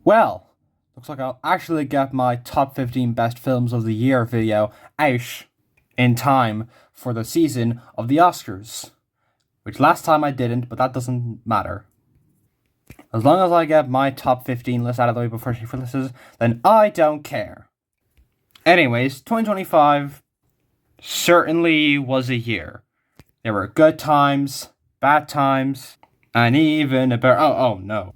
Well, looks like I'll actually get my top 15 best films of the year video out in time for the season of the Oscars. Which last time I didn't, but that doesn't matter. As long as I get my top 15 list out of the way before she releases, then I don't care. Anyways, 2025 certainly was a year. There were good times, bad times, and even a better. Oh no.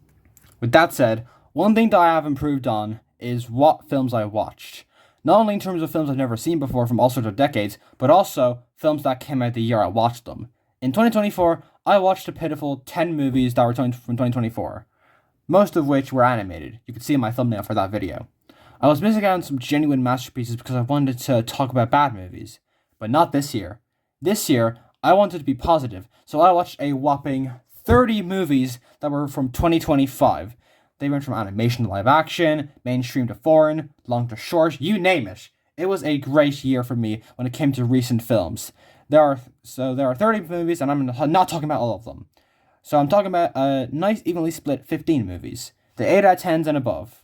With that said, one thing that I have improved on is what films I watched. Not only in terms of films I've never seen before from all sorts of decades, but also films that came out the year I watched them. In 2024, I watched a pitiful 10 movies that were from 2024, most of which were animated. You can see in my thumbnail for that video. I was missing out on some genuine masterpieces because I wanted to talk about bad movies, but not this year. This year, I wanted to be positive, so I watched a whopping 30 movies that were from 2025. They went from animation to live action, mainstream to foreign, long to short, you name it. It was a great year for me when it came to recent films. There are 30 movies, and I'm not talking about all of them. So I'm talking about a nice evenly split 15 movies, the 8 out of 10s and above.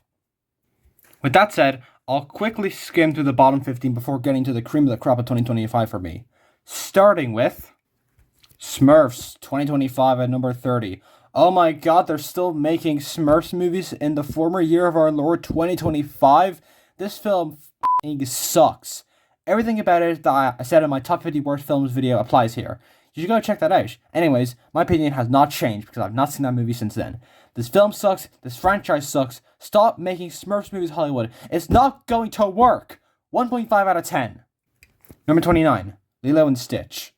With that said, I'll quickly skim through the bottom 15 before getting to the cream of the crop of 2025 for me. Starting with Smurfs 2025 at number 30. Oh my god, they're still making Smurfs movies in the former year of our Lord 2025? This film sucks. Everything about it that I said in my top 50 worst films video applies here. You should go check that out. Anyways, my opinion has not changed because I've not seen that movie since then. This film sucks. This franchise sucks. Stop making Smurfs movies, Hollywood. It's not going to work. 1.5 out of 10. Number 29. Lilo and Stitch.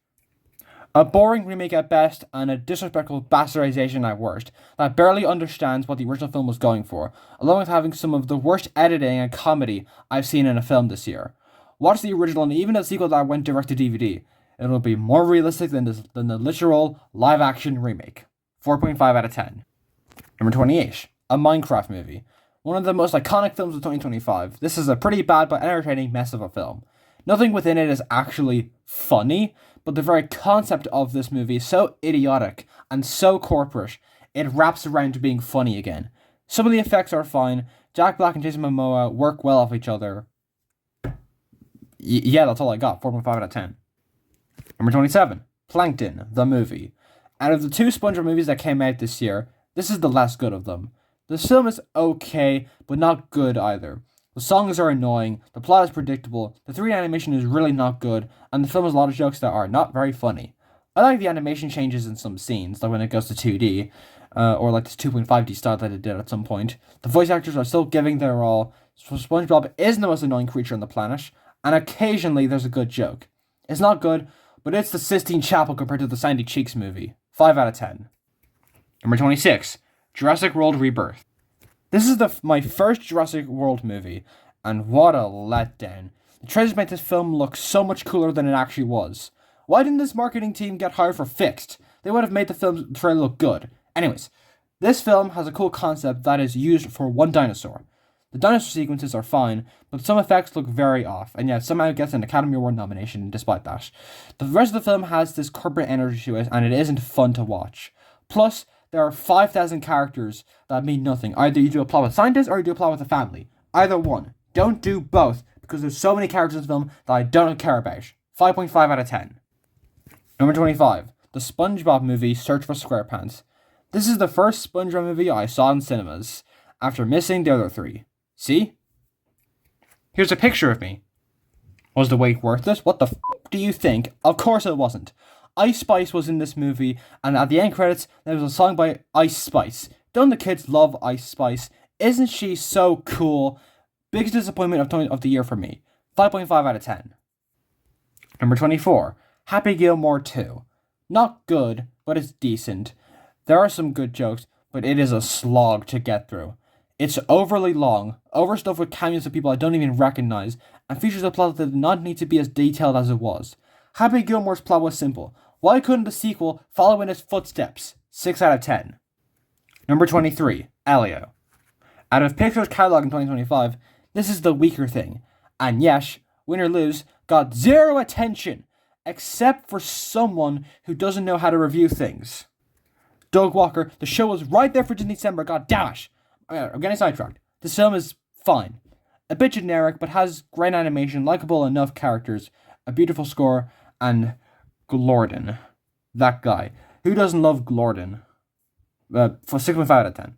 A boring remake at best and a disrespectful bastardization at worst that barely understands what the original film was going for, along with having some of the worst editing and comedy I've seen in a film this year. Watch the original and even the sequel that went direct to DVD. It'll be more realistic than the literal live-action remake. 4.5 out of 10. Number 28. A Minecraft movie. One of the most iconic films of 2025. This is a pretty bad but entertaining mess of a film. Nothing within it is actually funny, but the very concept of this movie is so idiotic and so corporate, it wraps around to being funny again. Some of the effects are fine. Jack Black and Jason Momoa work well off each other. Yeah, that's all I got. 4.5 out of 10. Number 27. Plankton, the movie. Out of the two SpongeBob movies that came out this year, this is the less good of them. The film is okay, but not good either. The songs are annoying, the plot is predictable, the 3D animation is really not good, and the film has a lot of jokes that are not very funny. I like the animation changes in some scenes, like when it goes to 2D, or like this 2.5D style that it did at some point. The voice actors are still giving their all, so SpongeBob isn't the most annoying creature on the planet, and occasionally there's a good joke. It's not good, but it's the Sistine Chapel compared to the Sandy Cheeks movie. 5 out of 10. Number 26. Jurassic World Rebirth. This is my first Jurassic World movie, and what a letdown. The trailers made this film look so much cooler than it actually was. Why didn't this marketing team get hired for Fixed? They would have made the film trailer look good. Anyways, this film has a cool concept that is used for one dinosaur. The dinosaur sequences are fine, but some effects look very off, and yet somehow it gets an Academy Award nomination despite that. The rest of the film has this corporate energy to it, and it isn't fun to watch. Plus, there are 5,000 characters that mean nothing. Either you do a plot with scientists or you do a plot with a family. Either one. Don't do both, because there's so many characters in the film that I don't care about. 5.5 out of 10. Number 25. The SpongeBob movie Search for SquarePants. This is the first SpongeBob movie I saw in cinemas, after missing the other three. See? Here's a picture of me. Was the wait worth it? What the do you think? Of course it wasn't. Ice Spice was in this movie, and at the end credits, there was a song by Ice Spice. Don't the kids love Ice Spice? Isn't she so cool? Biggest disappointment of the year for me. 5.5 out of 10. Number 24. Happy Gilmore 2. Not good, but it's decent. There are some good jokes, but it is a slog to get through. It's overly long, overstuffed with cameos of people I don't even recognize, and features a plot that did not need to be as detailed as it was. Happy Gilmore's plot was simple. Why couldn't the sequel follow in his footsteps? 6 out of 10. Number 23. Elio. Out of Pixar's catalog in 2025, this is the weaker thing. And yes, win or lose, got zero attention, except for someone who doesn't know how to review things. Doug Walker, the show was right there for Disney December, god damn it. I'm getting sidetracked. This film is fine. A bit generic, but has great animation, likable enough characters, a beautiful score, and Glorden. That guy. Who doesn't love Glorden? For 6.5 out of 10.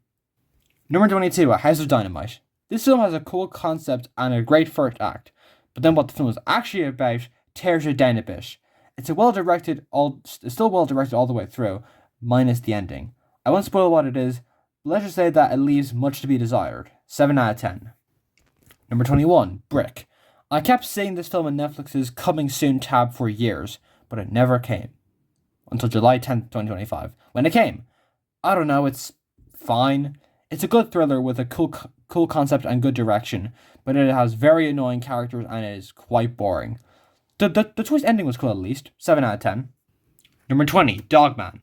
Number 22, A House of Dynamite. This film has a cool concept and a great first act, but then what the film is actually about tears it down a bit. It's still well directed all the way through, minus the ending. I won't spoil what it is, but let's just say that it leaves much to be desired. 7 out of 10. Number 21, Brick. I kept seeing this film in Netflix's Coming Soon tab for years, but it never came. Until July 10th, 2025, when it came. I don't know, it's fine. It's a good thriller with a cool concept and good direction, but it has very annoying characters and it is quite boring. The twist ending was cool at least. 7 out of 10. Number 20, Dogman.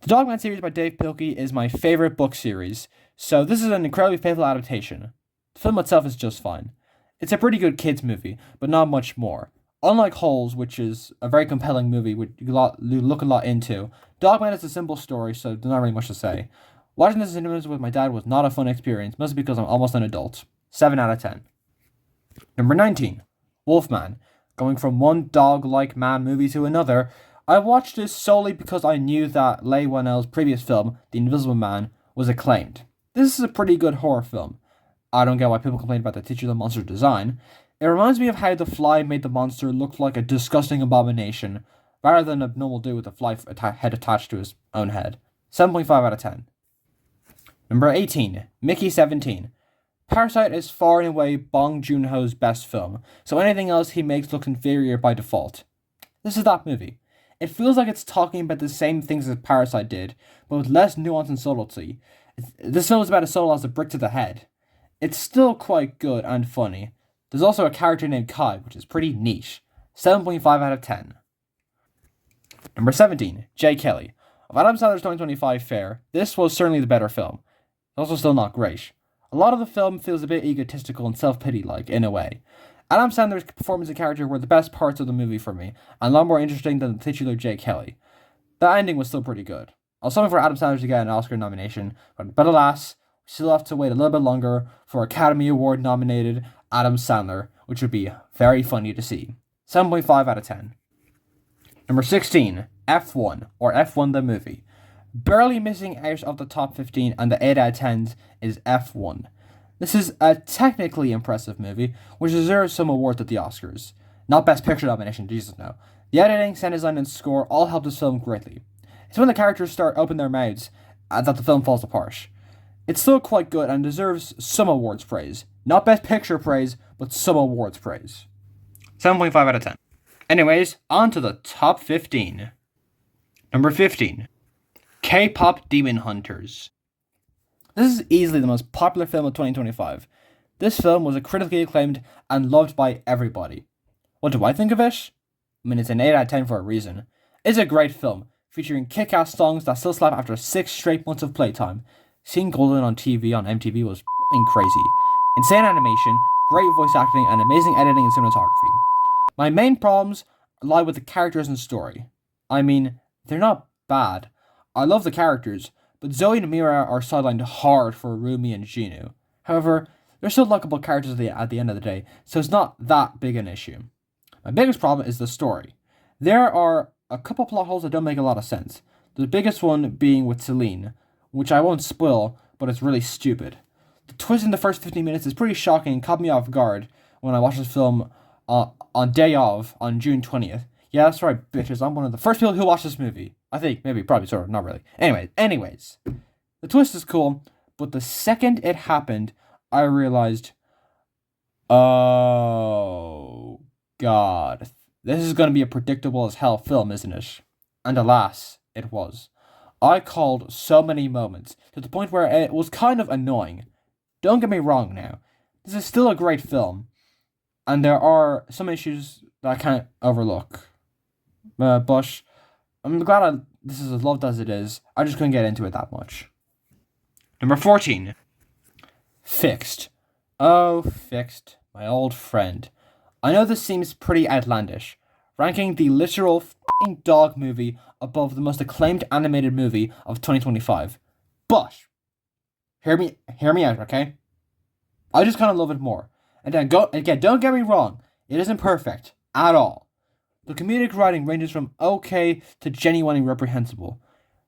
The Dogman series by Dave Pilkey is my favourite book series, so this is an incredibly faithful adaptation. The film itself is just fine. It's a pretty good kids movie, but not much more. Unlike Holes, which is a very compelling movie which you look a lot into, Dogman is a simple story, so there's not really much to say. Watching this in cinemas with my dad was not a fun experience, mostly because I'm almost an adult. 7 out of 10. Number 19, Wolfman. Going from one dog-like man movie to another, I watched this solely because I knew that Leigh Whannell's previous film, The Invisible Man, was acclaimed. This is a pretty good horror film. I don't get why people complain about the titular monster design. It reminds me of how The Fly made the monster look like a disgusting abomination, rather than a normal dude with a fly head attached to his own head. 7.5 out of 10. Number 18, Mickey 17. Parasite is far and away Bong Joon-ho's best film, so anything else he makes looks inferior by default. This is that movie. It feels like it's talking about the same things as Parasite did, but with less nuance and subtlety. This film is about a soul as a brick to the head. It's still quite good and funny. There's also a character named Kai, which is pretty neat. 7.5 out of 10. Number 17, Jay Kelly. Of Adam Sandler's 2025 fare, this was certainly the better film. It's also still not great. A lot of the film feels a bit egotistical and self-pity-like, in a way. Adam Sandler's performance and character were the best parts of the movie for me, and a lot more interesting than the titular Jay Kelly. The ending was still pretty good. I was hoping for Adam Sandler to get an Oscar nomination, but alas, we still have to wait a little bit longer for Academy Award nominated Adam Sandler, which would be very funny to see. 7.5 out of 10. Number 16, F1, or F1 the movie. Barely missing out of the top 15 and the 8 out of 10s is F1. This is a technically impressive movie, which deserves some awards at the Oscars. Not Best Picture nomination, Jesus no. The editing, sound design, and score all help this film greatly. It's when the characters start opening their mouths that the film falls apart. It's still quite good and deserves some awards praise. Not Best Picture praise, but some awards praise. 7.5 out of 10. Anyways, on to the top 15. Number 15. K-pop Demon Hunters. This is easily the most popular film of 2025. This film was critically acclaimed and loved by everybody. What do I think of it? I mean, it's an 8 out of 10 for a reason. It's a great film, featuring kick-ass songs that still slap after 6 straight months of playtime. Seeing Golden on TV on MTV was f***ing crazy. Insane animation, great voice acting, and amazing editing and cinematography. My main problems lie with the characters and story. I mean, they're not bad. I love the characters, but Zoe and Mira are sidelined hard for Rumi and Jinu. However, they're still likable characters at the end of the day, so it's not that big an issue. My biggest problem is the story. There are a couple plot holes that don't make a lot of sense. The biggest one being with Celine, which I won't spoil, but it's really stupid. The twist in the first 15 minutes is pretty shocking and caught me off guard when I watched this film on June 20th. Yeah, that's right, bitches. I'm one of the first people who watched this movie. I think, maybe, probably, sort of, not really. Anyways. The twist is cool, but the second it happened, I realized, oh, God. This is going to be a predictable as hell film, isn't it? And alas, it was. I called so many moments, to the point where it was kind of annoying. Don't get me wrong now. This is still a great film, and there are some issues that I can't overlook. But I'm glad this is as loved as it is. I just couldn't get into it that much. Number 14. Fixed. Oh, Fixed, my old friend. I know this seems pretty outlandish, ranking the literal f***ing dog movie above the most acclaimed animated movie of 2025. But Hear me out, okay? I just kind of love it more. And then don't get me wrong, it isn't perfect at all. The comedic writing ranges from okay to genuinely reprehensible.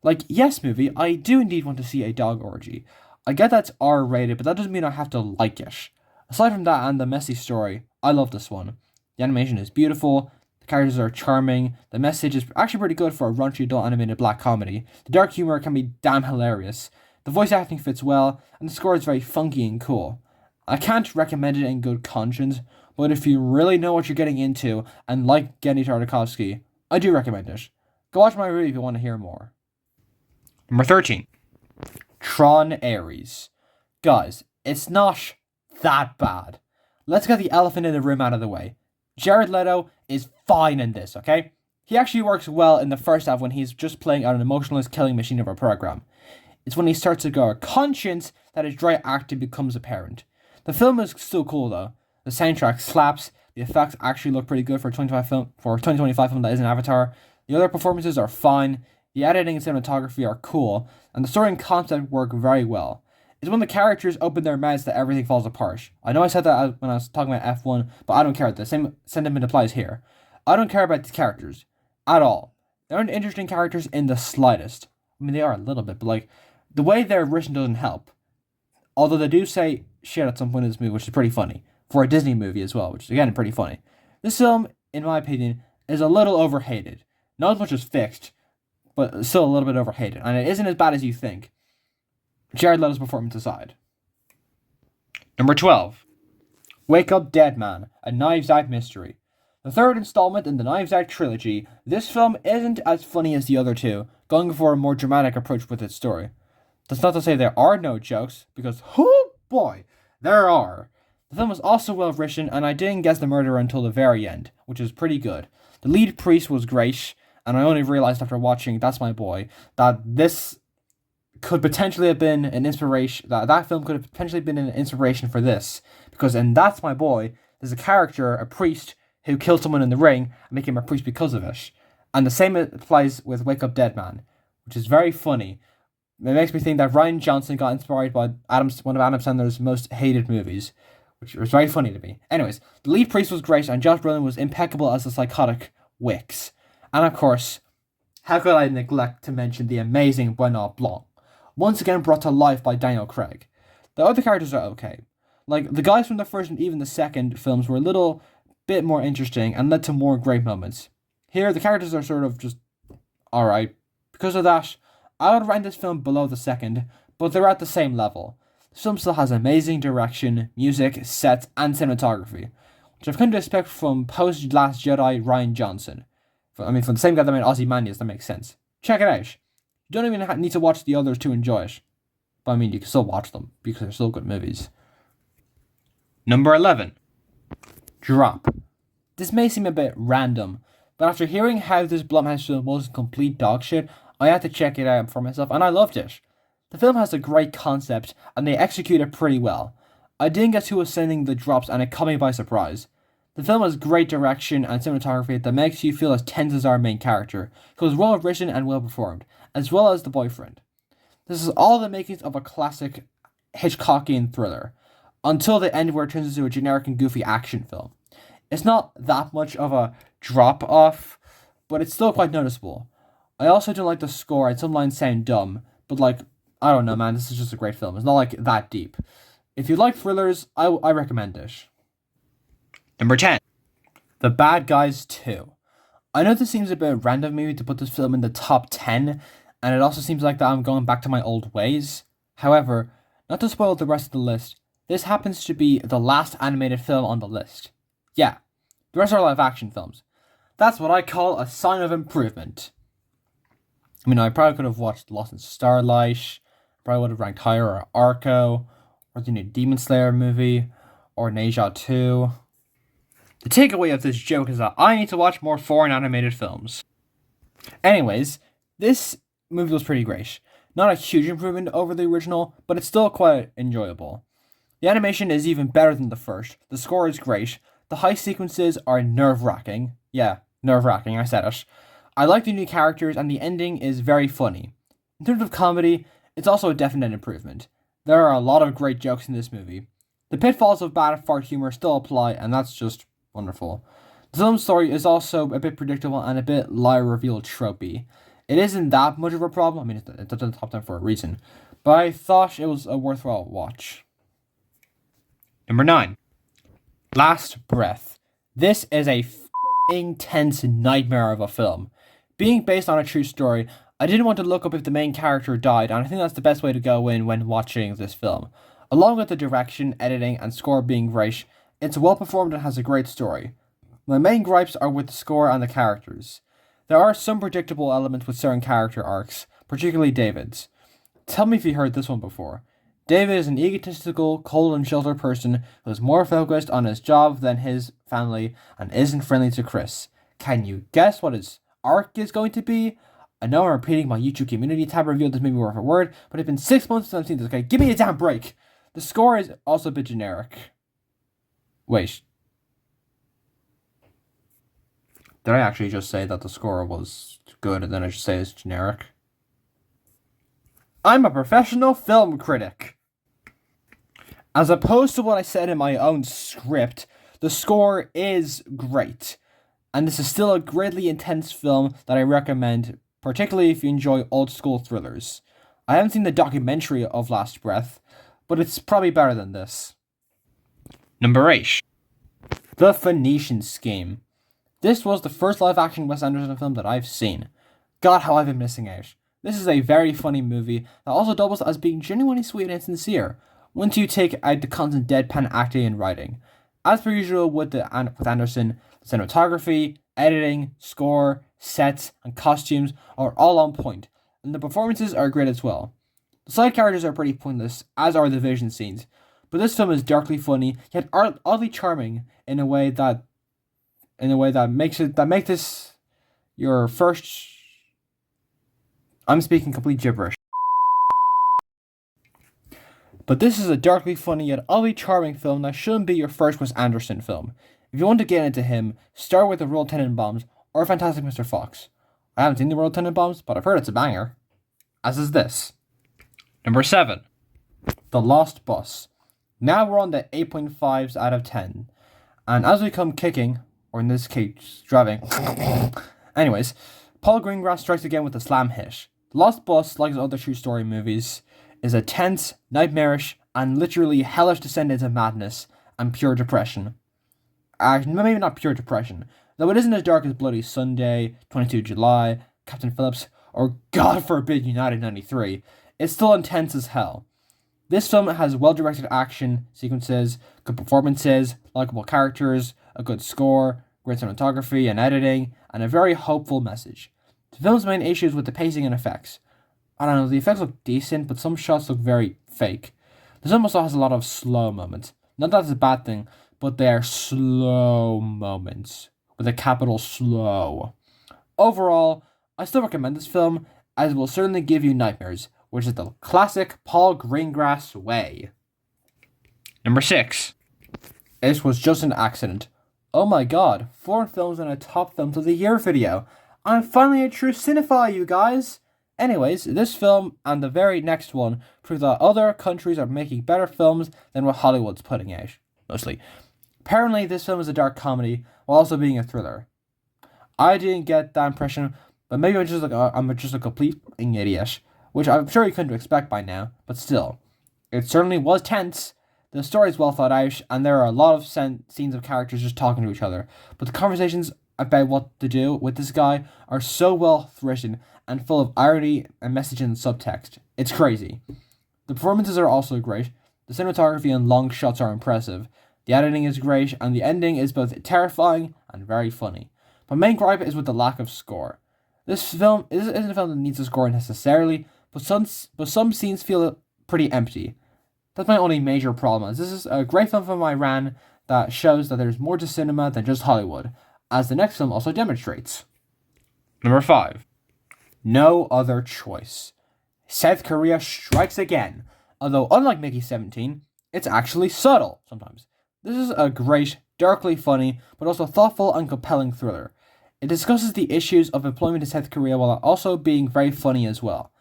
Like, yes, movie, I do indeed want to see a dog orgy. I get that's R rated, but that doesn't mean I have to like it. Aside from that and the messy story, I love this one. The animation is beautiful, the characters are charming, the message is actually pretty good for a raunchy adult animated black comedy. The dark humor can be damn hilarious. The voice acting fits well, and the score is very funky and cool. I can't recommend it in good conscience, but if you really know what you're getting into and like Genndy Tartakovsky, I do recommend it. Go watch my review if you want to hear more. Number 13. Tron Ares. Guys, it's not that bad. Let's get the elephant in the room out of the way. Jared Leto is fine in this, okay? He actually works well in the first half when he's just playing out an emotionless killing machine of a program. It's when he starts to go conscience that his dry acting becomes apparent. The film is still cool though. The soundtrack slaps. The effects actually look pretty good for a 2025 film that isn't Avatar. The other performances are fine. The editing and cinematography are cool, and the story and concept work very well. It's when the characters open their mouths that everything falls apart. I know I said that when I was talking about F1, but I don't care. The same sentiment applies here. I don't care about these characters at all. They aren't interesting characters in the slightest. I mean, they are a little bit, but like the way they're written doesn't help. Although they do say shit at some point in this movie, which is pretty funny for a Disney movie as well, which is again pretty funny. This film, in my opinion, is a little overhated. Not as much as fixed, but still a little bit overhated, and it isn't as bad as you think. Jared Leto's performance aside. Number 12. Wake Up Dead Man, a Knives Out mystery. The third installment in the Knives Out trilogy, this film isn't as funny as the other two, going for a more dramatic approach with its story. That's not to say there are no jokes, because, oh boy, there are. The film was also well written, and I didn't guess the murderer until the very end, which is pretty good. The lead priest was great, and I only realized after watching That's My Boy that this could potentially have been an inspiration, that film could have potentially been an inspiration for this, because in That's My Boy, there's a character, a priest, who killed someone in the ring and became a priest because of it. And the same applies with Wake Up Dead Man, which is very funny. It makes me think that Rian Johnson got inspired by one of Adam Sandler's most hated movies, which was very funny to me. Anyways, the lead priest was great, and Josh Brolin was impeccable as the psychotic Wicks. And of course, how could I neglect to mention the amazing Benoit Blanc, once again brought to life by Daniel Craig. The other characters are okay. Like, the guys from the first and even the second films were a little bit more interesting and led to more great moments. Here, the characters are sort of just alright. Because of that, I would rank this film below the second, but they're at the same level. This film still has amazing direction, music, sets, and cinematography, which I've come to expect from post-Last Jedi Rian Johnson. From the same guy that made Ozymandias, that makes sense. Check it out. You don't even need to watch the others to enjoy it. But I mean, you can still watch them, because they're still good movies. Number 11. Drop. This may seem a bit random, but after hearing how this Blumhouse film was complete dog shit, I had to check it out for myself, and I loved it. The film has a great concept, and they execute it pretty well. I didn't get who was sending the drops, and it caught me by surprise. The film has great direction and cinematography that makes you feel as tense as our main character, who is well written and well performed, as well as the boyfriend. This is all the makings of a classic Hitchcockian thriller, until the end where it turns into a generic and goofy action film. It's not that much of a drop-off, but it's still quite noticeable. I also don't like the score, and some lines sound dumb, but like, I don't know, man, this is just a great film. It's not like that deep. If you like thrillers, I recommend it. Number 10. The Bad Guys 2. I know this seems a bit random maybe to put this film in the top 10, and it also seems like that I'm going back to my old ways. However, not to spoil the rest of the list, this happens to be the last animated film on the list. Yeah, the rest are live action films. That's what I call a sign of improvement. I mean, I probably could have watched Lost in Starlight, probably would have ranked higher Arco, or the new Demon Slayer movie, or Neja 2. The takeaway of this joke is that I need to watch more foreign animated films. Anyways, this movie was pretty great. Not a huge improvement over the original, but it's still quite enjoyable. The animation is even better than the first, the score is great, the heist sequences are nerve-wracking. Yeah, nerve-wracking, I said it. I like the new characters, and the ending is very funny. In terms of comedy, it's also a definite improvement. There are a lot of great jokes in this movie. The pitfalls of bad fart humor still apply, and that's just wonderful. The film's story is also a bit predictable and a bit lie reveal tropey. It isn't that much of a problem. I mean, it's at the top 10 for a reason. But I thought it was a worthwhile watch. Number 9. Last Breath. This is a intense nightmare of a film. Being based on a true story, I didn't want to look up if the main character died, and I think that's the best way to go in when watching this film. Along with the direction, editing, and score being great, it's well performed and has a great story. My main gripes are with the score and the characters. There are some predictable elements with certain character arcs, particularly David's. Tell me if you heard this one before. David is an egotistical, cold and sheltered person who is more focused on his job than his family and isn't friendly to Chris. Can you guess what his arc is going to be? I know I'm repeating my YouTube community tab review of this movie word for word, but it's been 6 months since I've seen this guy. Give me a damn break! The score is also a bit generic. Wait. Did I actually just say that the score was good and then I should say it's generic? I'm a professional film critic. As opposed to what I said in my own script, the score is great. And this is still a greatly intense film that I recommend, particularly if you enjoy old school thrillers. I haven't seen the documentary of Last Breath, but it's probably better than this. Number 8. The Phoenician Scheme. This was the first live-action Wes Anderson film that I've seen. God, how I've been missing out. This is a very funny movie that also doubles as being genuinely sweet and sincere, once you take out the constant deadpan acting and writing. As per usual with Anderson, the cinematography, editing, score, sets, and costumes are all on point, and the performances are great as well. The side characters are pretty pointless, as are the vision scenes, but this film is darkly funny, yet oddly charming in a way that makes this your first. I'm speaking complete gibberish. But this is a darkly funny yet oddly charming film that shouldn't be your first Wes Anderson film. If you want to get into him, start with The Royal Tenenbaums or Fantastic Mr. Fox. I haven't seen The Royal Tenenbaums, but I've heard it's a banger. As is this. Number 7. The Lost Bus. Now we're on the 8.5s out of 10. And as we come kicking, or in this case, driving. Anyways, Paul Greengrass strikes again with a slam hit. The Lost Bus, like his other true story movies, is a tense, nightmarish, and literally hellish descent into madness and pure depression. Maybe not pure depression, though it isn't as dark as Bloody Sunday, 22 July, Captain Phillips, or God forbid United 93. It's still intense as hell. This film has well-directed action sequences, good performances, likable characters, a good score, great cinematography and editing, and a very hopeful message. The film's main issue is with the pacing and effects. I don't know, the effects look decent, but some shots look very fake. The film also has a lot of slow moments. Not that it's a bad thing, but they are slow moments, with a capital slow. Overall, I still recommend this film, as it will certainly give you nightmares, which is the classic Paul Greengrass way. Number 6. It was just an accident. Oh my god, 4 films in a top films of the year video. I'm finally a true cinephile, you guys! Anyways, this film and the very next one prove that other countries are making better films than what Hollywood's putting out. Mostly. Apparently, this film is a dark comedy while also being a thriller. I didn't get that impression, but maybe I'm just a complete idiot, which I'm sure you couldn't expect by now, but still. It certainly was tense. The story is well thought out, and there are a lot of scenes of characters just talking to each other, but the conversations about what to do with this guy are so well written and full of irony and message and subtext. It's crazy. The performances are also great. The cinematography and long shots are impressive. The editing is great, and the ending is both terrifying and very funny. My main gripe is with the lack of score. This film isn't a film that needs a score necessarily, but some scenes feel pretty empty. That's my only major problem, as this is a great film from Iran that shows that there's more to cinema than just Hollywood, as the next film also demonstrates. Number 5. No Other Choice. South Korea strikes again, although unlike Mickey 17, it's actually subtle sometimes. This is a great, darkly funny, but also thoughtful and compelling thriller. It discusses the issues of employment in South Korea while also being very funny as well.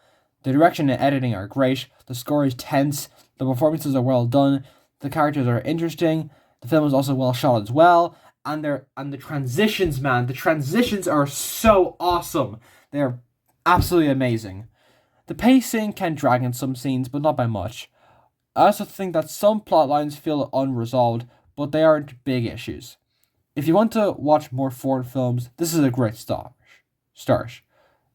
The direction and editing are great, the score is tense, the performances are well done, the characters are interesting, the film is also well shot as well, and the transitions, man, the transitions are so awesome. They're absolutely amazing. The pacing can drag in some scenes, but not by much. I also think that some plot lines feel unresolved, but they aren't big issues. If you want to watch more foreign films, this is a great start. Start.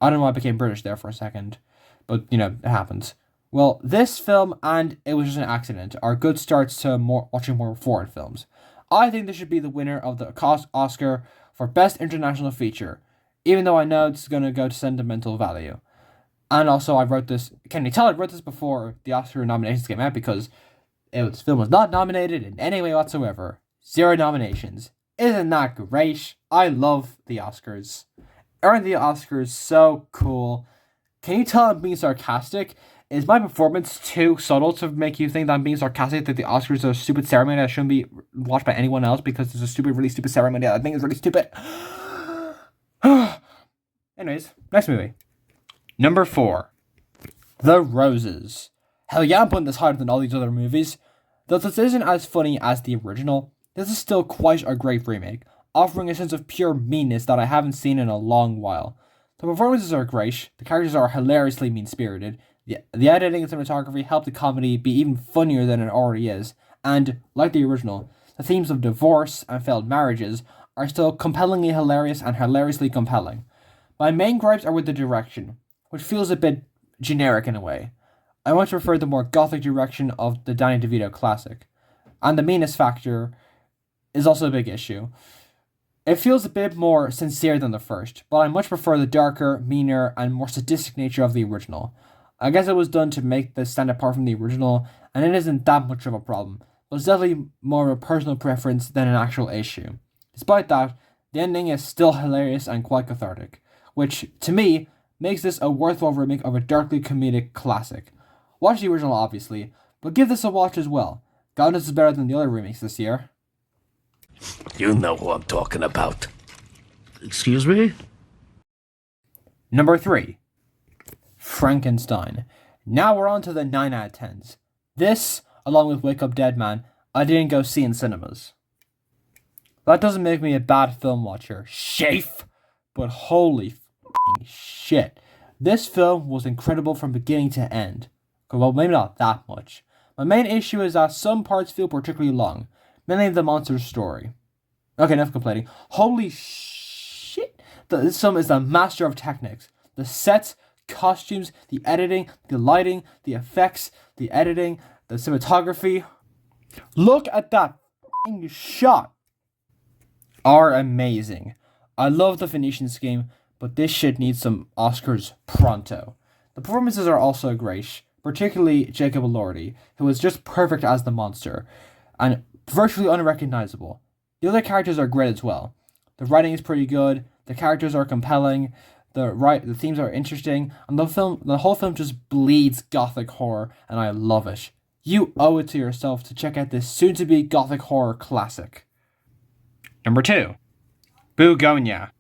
I don't know why I became British there for a second, but it happens. Well, this film and It Was Just an Accident are good starts to watching more foreign films. I think this should be the winner of the Oscar for Best International Feature, even though I know it's going to go to sentimental value. And also, I wrote this. Can you tell I wrote this before the Oscar nominations came out because this film was not nominated in any way whatsoever. 0 nominations. Isn't that great? I love the Oscars. Aren't the Oscars so cool? Can you tell I'm being sarcastic? Is my performance too subtle to make you think that I'm being sarcastic, that the Oscars are a stupid ceremony that shouldn't be watched by anyone else because it's a really stupid ceremony that I think is really stupid? Anyways, next movie. Number 4. The Roses. Hell yeah, I'm putting this higher than all these other movies. Though this isn't as funny as the original, this is still quite a great remake, offering a sense of pure meanness that I haven't seen in a long while. The performances are great, the characters are hilariously mean-spirited, the editing and cinematography help the comedy be even funnier than it already is, and, like the original, the themes of divorce and failed marriages are still compellingly hilarious and hilariously compelling. My main gripes are with the direction, which feels a bit generic in a way. I much prefer the more gothic direction of the Danny DeVito classic, and the meanness factor is also a big issue. It feels a bit more sincere than the first, but I much prefer the darker, meaner, and more sadistic nature of the original. I guess it was done to make this stand apart from the original, and it isn't that much of a problem, but it's definitely more of a personal preference than an actual issue. Despite that, the ending is still hilarious and quite cathartic, which, to me, makes this a worthwhile remake of a darkly comedic classic. Watch the original, obviously, but give this a watch as well. God knows it's better than the other remakes this year. You know who I'm talking about. Excuse me? Number 3. Frankenstein. Now we're on to the 9 out of 10s. This, along with Wake Up Dead Man, I didn't go see in cinemas. That doesn't make me a bad film watcher, Shafe, but holy f***ing shit. This film was incredible from beginning to end. Well, maybe not that much. My main issue is that some parts feel particularly long, mainly the monster's story. Okay, enough complaining. Holy shit! This film is the master of techniques. The sets, costumes, the editing, the lighting, the effects, the editing, the cinematography. Look at that f***ing shot! Are amazing. I love the Phoenician scheme, but this shit needs some Oscars pronto. The performances are also great, particularly Jacob Elordi, who is just perfect as the monster, and virtually unrecognizable. The other characters are great as well. The writing is pretty good, the characters are compelling, the themes are interesting, and the whole film just bleeds gothic horror, and I love it. You owe it to yourself to check out this soon-to-be gothic horror classic. Number 2. Bugonia.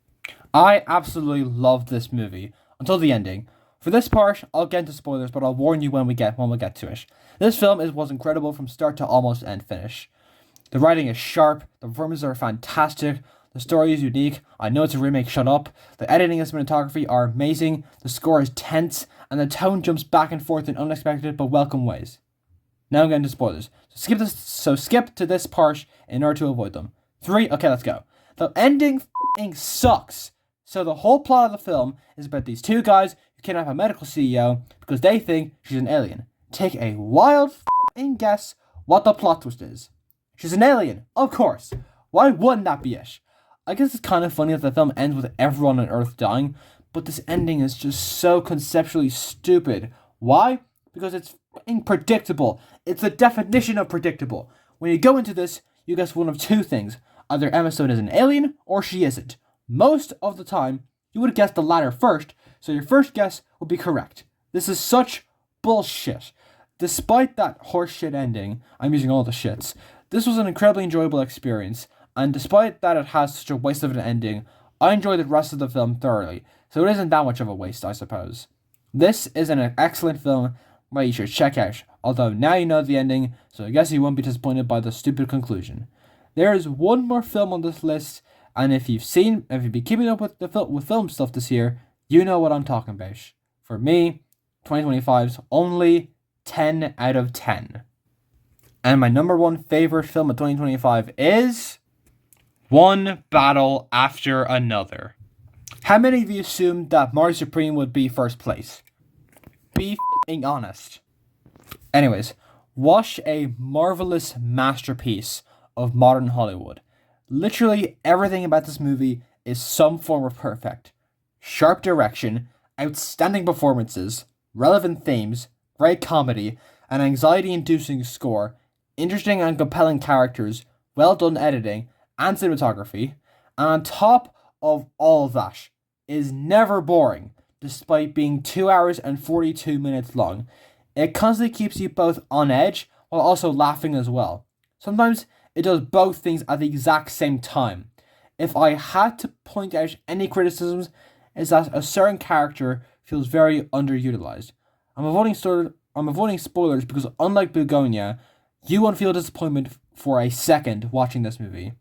I absolutely loved this movie, until the ending. For this part, I'll get into spoilers, but I'll warn you when we get to it. This film was incredible from start to almost end finish. The writing is sharp, the performances are fantastic, the story is unique, I know it's a remake, shut up, the editing and cinematography are amazing, the score is tense, and the tone jumps back and forth in unexpected but welcome ways. Now I'm getting to spoilers, so skip to this part in order to avoid them. 3, okay, let's go. The ending f***ing sucks. So the whole plot of the film is about these two guys who kidnap a medical CEO because they think she's an alien. Take a wild f***ing guess what the plot twist is. She's an alien, of course. Why wouldn't that be it? I guess it's kind of funny that the film ends with everyone on Earth dying, but this ending is just so conceptually stupid. Why? Because it's f***ing predictable. It's the definition of predictable. When you go into this, you guess one of two things. Either Emma Stone is an alien, or she isn't. Most of the time, you would have guessed the latter first, so your first guess would be correct. This is such bullshit. Despite that horseshit ending, I'm using all the shits, this was an incredibly enjoyable experience, and despite that it has such a waste of an ending, I enjoyed the rest of the film thoroughly, so it isn't that much of a waste, I suppose. This is an excellent film that you should check out, although now you know the ending, so I guess you won't be disappointed by the stupid conclusion. There is one more film on this list, and if you've been keeping up with with film stuff this year, you know what I'm talking about. For me, 2025's only 10 out of 10. And my number one favorite film of 2025 is One Battle After Another. How many of you assumed that Mario Supreme would be first place? Be f***ing honest. Anyways, watch a marvelous masterpiece of modern Hollywood. Literally everything about this movie is some form of perfect. Sharp direction, outstanding performances, relevant themes, great comedy, an anxiety-inducing score, interesting and compelling characters, well done editing, and cinematography, and on top of all of that, is never boring, despite being 2 hours and 42 minutes long. It constantly keeps you both on edge while also laughing as well. Sometimes it does both things at the exact same time. If I had to point out any criticisms, it's that a certain character feels very underutilized. I'm avoiding spoilers because unlike Begonia, you won't feel disappointment for a second watching this movie.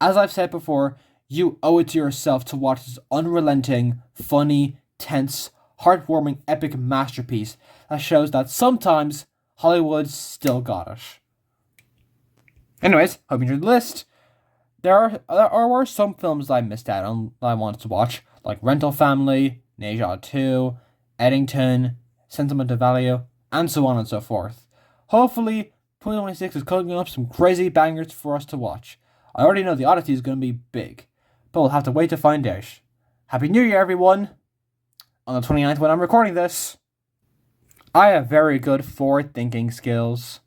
As I've said before, you owe it to yourself to watch this unrelenting, funny, tense, heartwarming, epic masterpiece that shows that sometimes Hollywood still got it. Anyways, hope you enjoyed the list. There were some films that I missed out on that I wanted to watch, like Rental Family, Neja 2, Eddington, Sentimental Value, and so on and so forth. Hopefully, 2026 is cooking up some crazy bangers for us to watch. I already know the Odyssey is going to be big, but we'll have to wait to find out. Happy New Year, everyone! On the 29th when I'm recording this, I have very good forward-thinking skills.